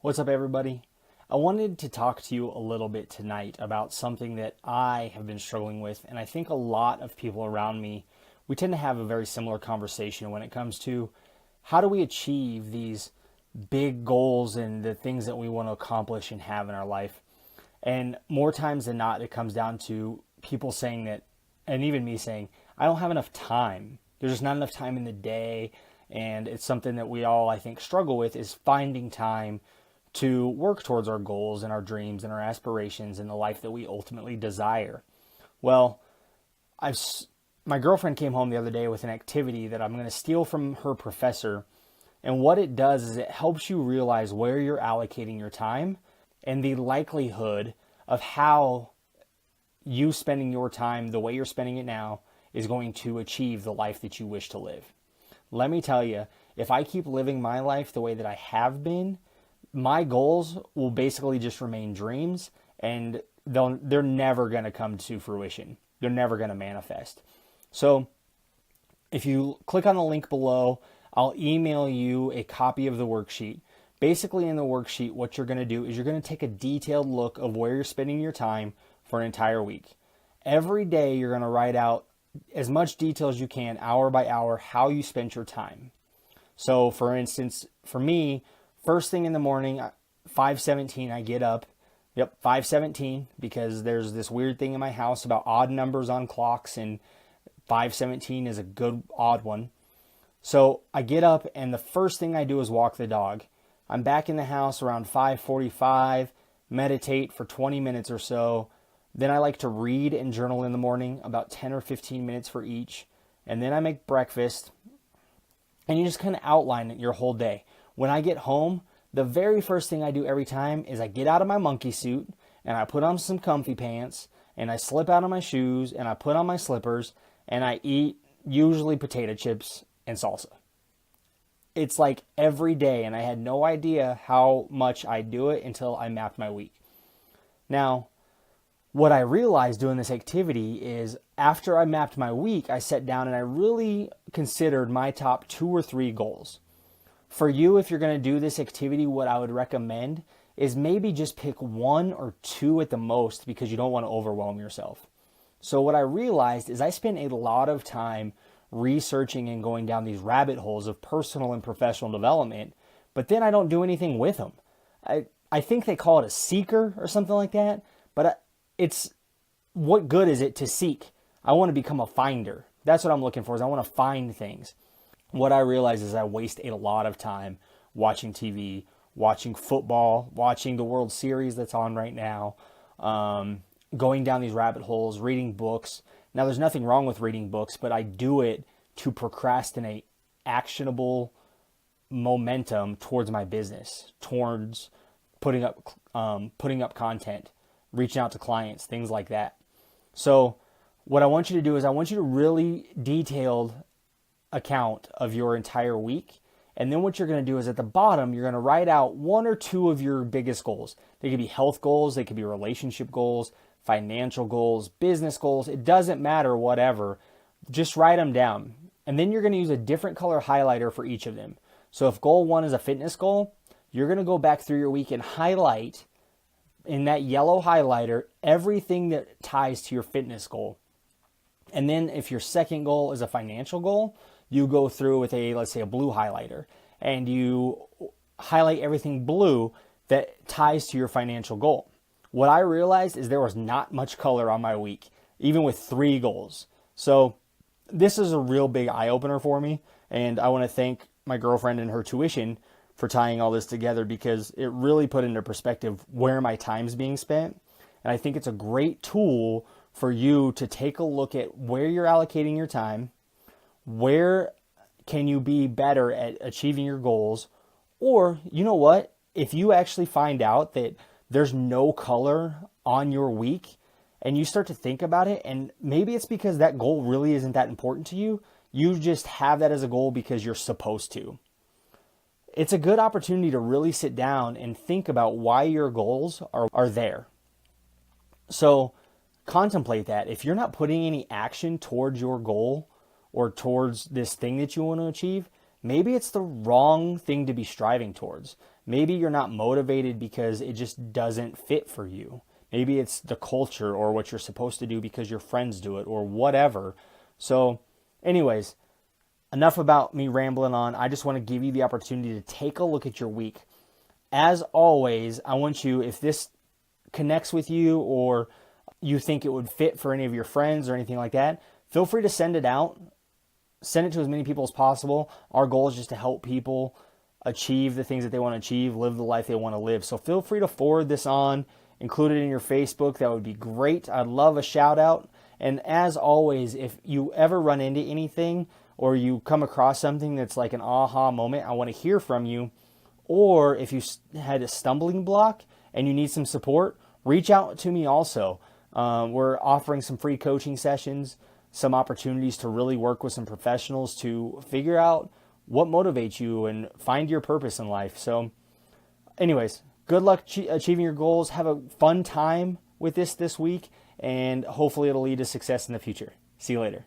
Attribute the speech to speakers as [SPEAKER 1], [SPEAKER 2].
[SPEAKER 1] What's up, everybody? I wanted to talk to you a little bit tonight about something that I have been struggling with, and I think a lot of people around me, we tend to have a very similar conversation when it comes to how do we achieve these big goals and the things that we want to accomplish and have in our life. And more times than not, it comes down to people saying that, and even me saying, I don't have enough time. There's just not enough time in the day. And it's something that we all, I think, struggle with, is finding time to work towards our goals and our dreams and our aspirations and the life that we ultimately desire. Well, I've my girlfriend came home the other day with an activity that I'm going to steal from her professor. And what it does is it helps you realize where you're allocating your time and the likelihood of how you spending your time the way you're spending it now is going to achieve the life that you wish to live. Let me tell you, if I keep living my life the way that I have been, my goals will basically just remain dreams, and they're never going to come to fruition. They're never going to manifest. So if you click on the link below, I'll email you a copy of the worksheet. Basically, in the worksheet, what you're going to do is you're going to take a detailed look of where you're spending your time for an entire week. Every day, you're going to write out as much detail as you can, hour by hour, how you spent your time. So, for instance, for me, first thing in the morning, 5:17, I get up. Yep, 5:17, because there's this weird thing in my house about odd numbers on clocks, and 5:17 is a good odd one. So I get up, and the first thing I do is walk the dog. I'm back in the house around 5:45, meditate for 20 minutes or so. Then I like to read and journal in the morning, about 10 or 15 minutes for each. And then I make breakfast, and you just kind of outline your whole day. When I get home, the very first thing I do every time is I get out of my monkey suit, and I put on some comfy pants, and I slip out of my shoes, and I put on my slippers, and I eat usually potato chips and salsa. It's like every day, and I had no idea how much I do it until I mapped my week. Now, what I realized doing this activity is after I mapped my week, I sat down and I really considered my top 2 or 3 goals. For you, if you're going to do this activity, what I would recommend is maybe just pick 1 or 2 at the most, because you don't want to overwhelm yourself. So what I realized is I spent a lot of time researching and going down these rabbit holes of personal and professional development, but then I don't do anything with them. I think they call it a seeker or something like that, but it's, what good is it to seek? I want to become a finder. That's what I'm looking for, is I want to find things. What I realize is I waste a lot of time watching TV, watching football, watching the World Series that's on right now, going down these rabbit holes, reading books. Now, there's nothing wrong with reading books, but I do it to procrastinate actionable momentum towards my business, towards putting up content, reaching out to clients, things like that. So what I want you to do is I want you to really detailed account of your entire week. And then what you're going to do is at the bottom, you're going to write out 1 or 2 of your biggest goals. They could be health goals, they could be relationship goals, financial goals, business goals. It doesn't matter, whatever. Just write them down. And then you're going to use a different color highlighter for each of them. So if goal 1 is a fitness goal, you're going to go back through your week and highlight in that yellow highlighter everything that ties to your fitness goal. And then if your second goal is a financial goal, you go through with let's say a blue highlighter, and you highlight everything blue that ties to your financial goal. What I realized is there was not much color on my week, even with 3 goals. So this is a real big eye-opener for me, and I want to thank my girlfriend and her tuition for tying all this together, because it really put into perspective where my time's being spent. And I think it's a great tool for you to take a look at where you're allocating your time, where can you be better at achieving your goals, or you know what, if you actually find out that there's no color on your week and you start to think about it, and maybe it's because that goal really isn't that important to you, you just have that as a goal because you're supposed to. It's a good opportunity to really sit down and think about why your goals are there. So contemplate that. If you're not putting any action towards your goal or towards this thing that you want to achieve, maybe it's the wrong thing to be striving towards. Maybe you're not motivated because it just doesn't fit for you. Maybe it's the culture or what you're supposed to do because your friends do it or whatever. So, anyways, enough about me rambling on. I just want to give you the opportunity to take a look at your week. As always, I want you, if this connects with you or you think it would fit for any of your friends or anything like that, feel free to send it out. Send it to as many people as possible. Our goal is just to help people achieve the things that they want to achieve, live the life they want to live. So feel free to forward this on, include it in your Facebook. That would be great. I'd love a shout out. And as always, if you ever run into anything or you come across something that's like an aha moment, I want to hear from you. Or if you had a stumbling block and you need some support, reach out to me also. We're offering some free coaching sessions, some opportunities to really work with some professionals to figure out what motivates you and find your purpose in life. So anyways, good luck achieving your goals. Have a fun time with this week, and hopefully it'll lead to success in the future. See you later.